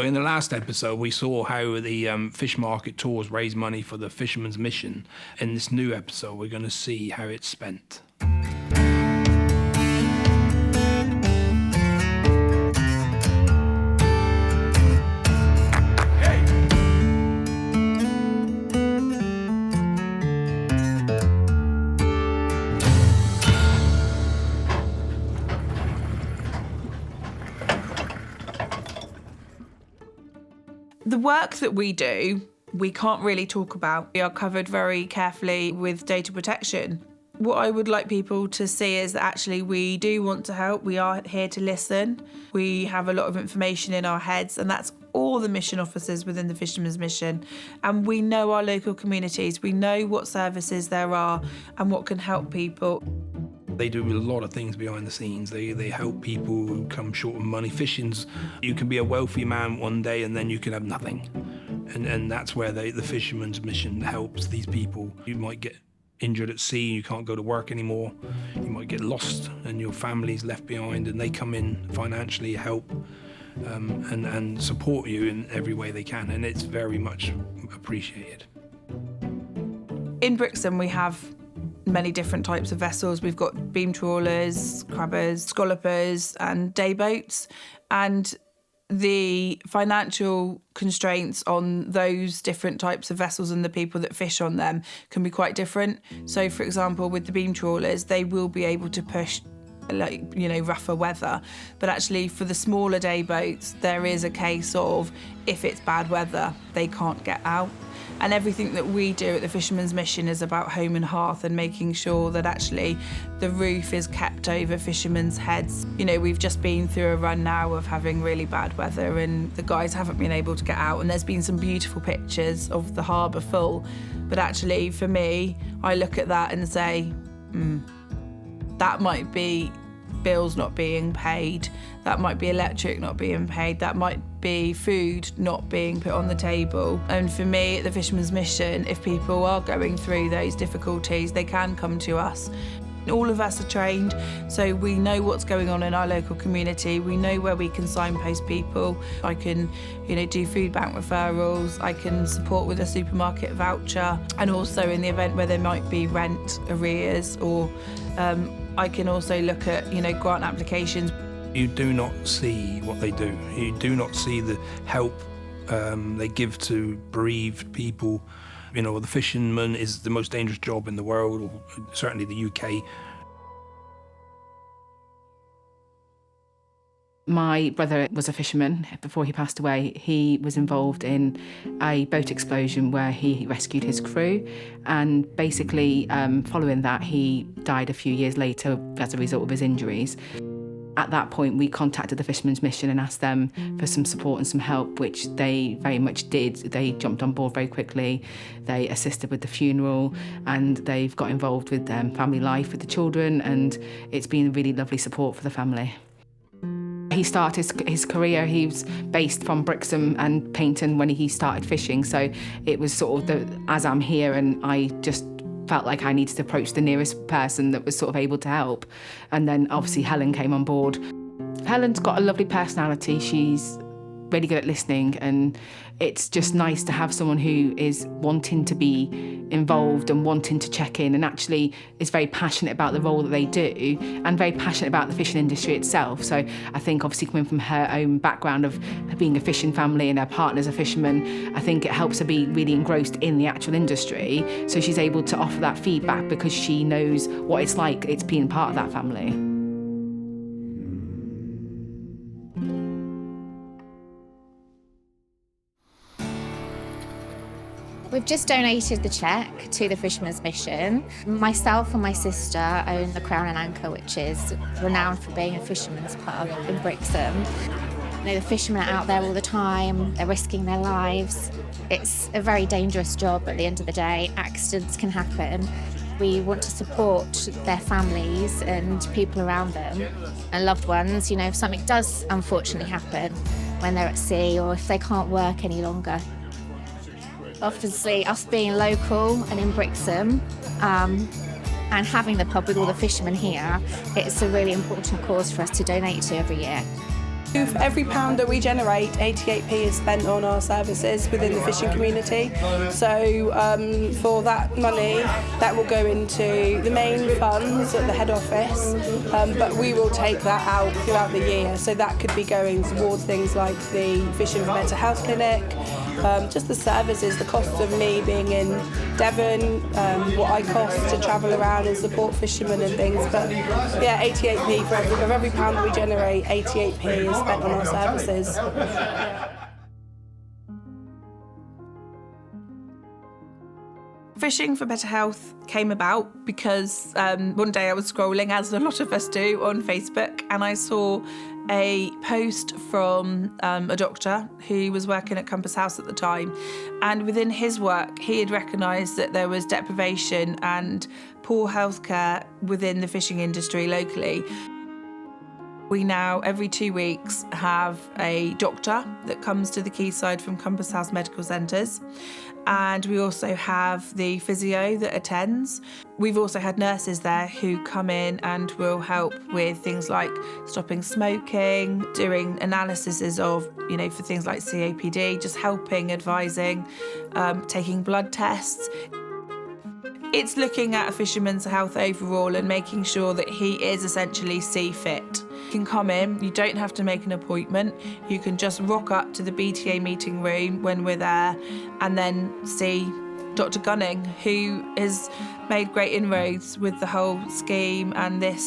In the last episode, we saw how the fish market tours raise money for the Fishermans Mission. In this new episode, we're going to see how it's spent. The work that we do, we can't really talk about. We are covered very carefully with data protection. What I would like people to see is that actually we do want to help. We are here to listen. We have a lot of information in our heads, and that's all the mission officers within the Fisherman's Mission. And we know our local communities. We know what services there are and what can help people. They do a lot of things behind the scenes. They help people who come short of money. Fishing's, you can be a wealthy man one day and then you can have nothing. And that's where the Fisherman's Mission helps these people. You might get injured at sea, you can't go to work anymore. You might get lost and your family's left behind, and they come in financially, help and support you in every way they can. And it's very much appreciated. In Brixham, we have many different types of vessels. We've got beam trawlers, crabbers, scallopers and day boats, and the financial constraints on those different types of vessels and the people that fish on them can be quite different. So for example, with the beam trawlers, they will be able to push rougher weather, but actually for the smaller day boats there is a case of if it's bad weather they can't get out. And everything that we do at the Fisherman's Mission is about home and hearth and making sure that actually the roof is kept over fishermen's heads. We've just been through a run now of having really bad weather and the guys haven't been able to get out, and there's been some beautiful pictures of the harbour full. But actually for me, I look at that and say, that might be bills not being paid, that might be electric not being paid, that might be food not being put on the table. And for me at the Fisherman's Mission, if people are going through those difficulties, they can come to us. All of us are trained, so we know what's going on in our local community. We know where we can signpost people. I can, do food bank referrals. I can support with a supermarket voucher, and also in the event where there might be rent arrears, or I can also look at, grant applications. You do not see what they do. You do not see the help they give to bereaved people. The fisherman is the most dangerous job in the world, or certainly the UK. My brother was a fisherman before he passed away. He was involved in a boat explosion where he rescued his crew, and basically following that he died a few years later as a result of his injuries. At that point, we contacted the Fisherman's Mission and asked them for some support and some help, which they very much did. They jumped on board very quickly. They assisted with the funeral, and they've got involved with family life with the children, and it's been really lovely support for the family. He started his career, he was based from Brixham and Paynton when he started fishing, so it was sort of as I'm here, and I just felt like I needed to approach the nearest person that was sort of able to help. And then obviously Helen came on board. Helen's got a lovely personality. She's really good at listening, and it's just nice to have someone who is wanting to be involved and wanting to check in, and actually is very passionate about the role that they do and very passionate about the fishing industry itself. So I think obviously coming from her own background of being a fishing family and her partner's a fisherman, I think it helps her be really engrossed in the actual industry, so she's able to offer that feedback because she knows what it's like, it's being part of that family. We've just donated the cheque to the Fishermans Mission. Myself and my sister own the Crown Anor, which is renowned for being a fisherman's pub in Brixham. The fishermen are out there all the time, they're risking their lives. It's a very dangerous job at the end of the day. Accidents can happen. We want to support their families and people around them and loved ones. If something does unfortunately happen when they're at sea, or if they can't work any longer. Obviously, us being local and in Brixham and having the pub with all the fishermen here, it's a really important cause for us to donate to every year. For every £1 that we generate, 88p is spent on our services within the fishing community. So for that money, that will go into the main funds at the head office, but we will take that out throughout the year. So that could be going towards things like the Fishing for Better Health Clinic, just the services, the costs of me being in Devon, what I cost to travel around and support fishermen and things. But yeah, 88p for every £1 that we generate, 88p is spent on our services. Fishing for Better Health came about because one day I was scrolling, as a lot of us do, on Facebook, and I saw a post from a doctor who was working at Compass House at the time, and within his work he had recognised that there was deprivation and poor healthcare within the fishing industry locally. We now, every 2 weeks, have a doctor that comes to the quayside from Compass House Medical Centres, and we also have the physio that attends. We've also had nurses there who come in and will help with things like stopping smoking, doing analyses of, for things like COPD, just helping, advising, taking blood tests. It's looking at a fisherman's health overall and making sure that he is essentially sea fit. You can come in, you don't have to make an appointment, you can just rock up to the BTA meeting room when we're there and then see Dr. Gunning, who has made great inroads with the whole scheme and this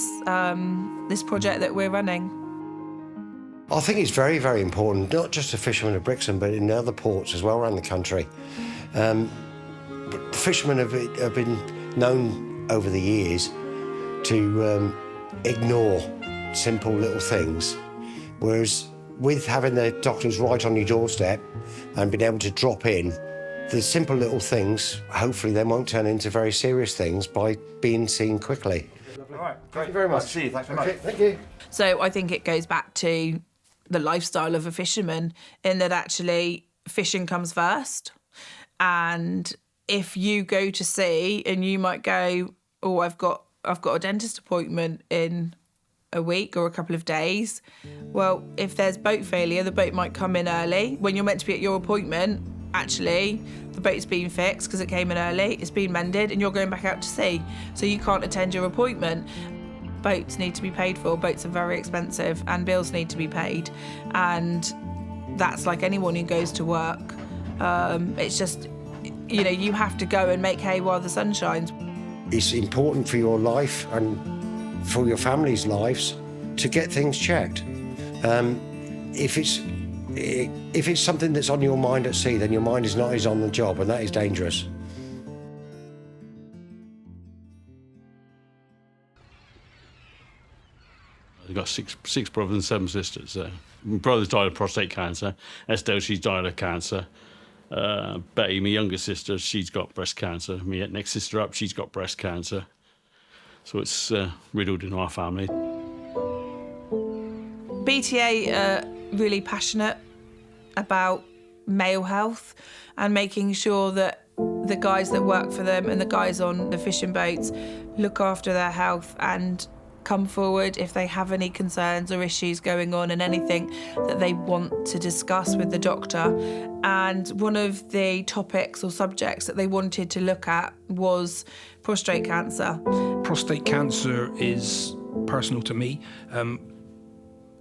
project that we're running. I think it's very, very important, not just to fishermen of Brixham, but in other ports as well around the country. Fishermen have been known over the years to ignore simple little things, whereas with having the doctors right on your doorstep and being able to drop in, the simple little things, hopefully they won't turn into very serious things by being seen quickly. All right, great. Thank you very much. Nice to see you. Thanks very much. Thank you. So I think it goes back to the lifestyle of a fisherman, in that actually fishing comes first. And if you go to sea and you might go, oh, I've got a dentist appointment in a week or a couple of days. Well, if there's boat failure, the boat might come in early. When you're meant to be at your appointment, actually, the boat's been fixed because it came in early, it's been mended, and you're going back out to sea. So you can't attend your appointment. Boats need to be paid for. Boats are very expensive and bills need to be paid. And that's like anyone who goes to work. It's just, you have to go and make hay while the sun shines. It's important for your life and for your family's lives to get things checked. If it's something that's on your mind at sea, then your mind is not on the job, and that is dangerous. I've got six brothers and 7 sisters. My brother's died of prostate cancer. Estelle, she's died of cancer. Betty, my younger sister, she's got breast cancer. My next sister up, she's got breast cancer. So it's riddled in our family. BTA are really passionate about male health and making sure that the guys that work for them and the guys on the fishing boats look after their health and come forward if they have any concerns or issues going on and anything that they want to discuss with the doctor. And one of the topics or subjects that they wanted to look at was prostate cancer. Prostate cancer is personal to me,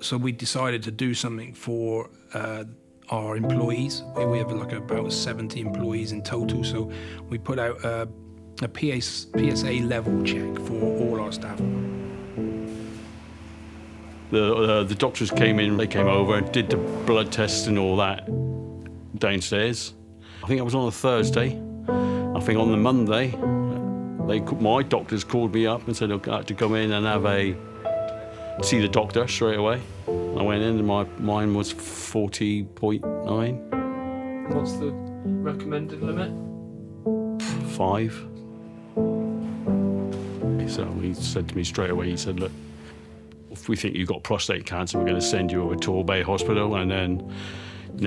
so we decided to do something for our employees. We have about 70 employees in total, so we put out a PSA level check for all our staff. The doctors came in, they came over and did the blood tests and all that downstairs. I think it was on a Thursday. I think on the Monday, my doctors called me up and said, look, I had to come in and see the doctor straight away. I went in and mine was 40.9. What's the recommended limit? 5. So he said to me straight away, he said, look, if we think you've got prostate cancer, we're going to send you over to Tor Bay Hospital and then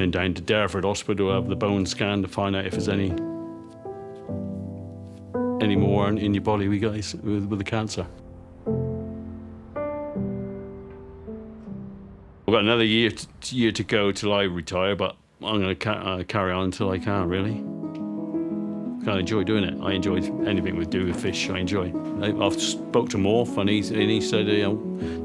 down to Derriford Hospital, have the bone scan to find out if there's any more in your body with the cancer. I've got another year to go till I retire, but I'm going to carry on until I can, really. I enjoy doing it. I enjoy anything to do with fish. I enjoy. I've spoke to Morph and he said,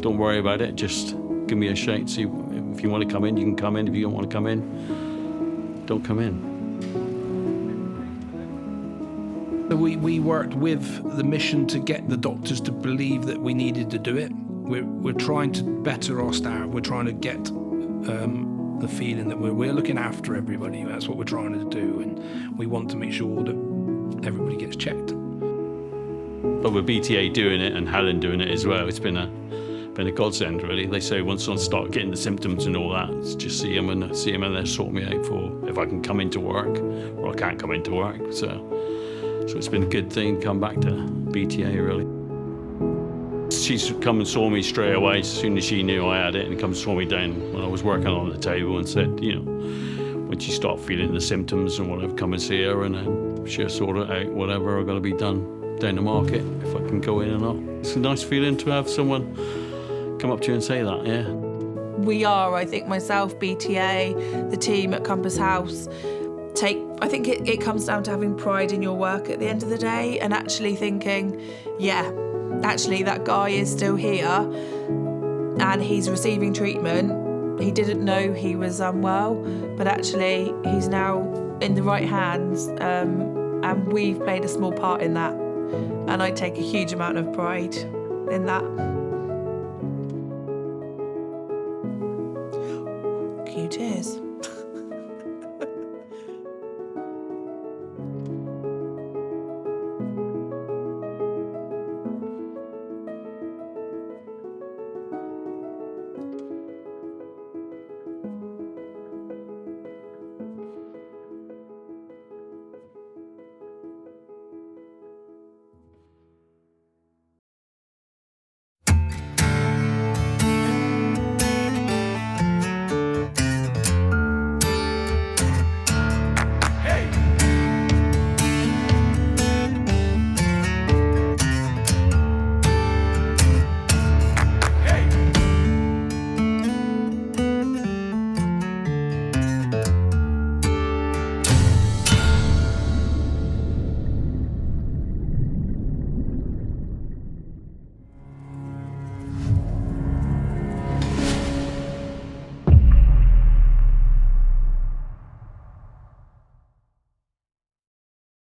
don't worry about it. Just give me a shout. See if you want to come in, you can come in. If you don't want to come in, don't come in. We worked with the mission to get the doctors to believe that we needed to do it. We're trying to better our staff. We're trying to get the feeling that we're looking after everybody. That's what we're trying to do, and we want to make sure that everybody gets checked. But with BTA doing it and Helen doing it as well, it's been a godsend, really. They say once I start getting the symptoms and all that, it's just see them and they sort me out for if I can come into work or I can't come into work. So it's been a good thing to come back to BTA, really. She's come and saw me straight away as soon as she knew I had it, and come and saw me down when I was working on the table and said, once you start feeling the symptoms and whatever, come and see her, and then she'll sort it out, whatever are going to be done down the market, if I can go in or not. It's a nice feeling to have someone come up to you and say that, yeah. We are, I think, myself, BTA, the team at Compass House, I think it comes down to having pride in your work at the end of the day, and actually thinking, yeah, actually that guy is still here and he's receiving treatment. He didn't know he was unwell, but actually he's now in the right hands, and we've played a small part in that, and I take a huge amount of pride in that.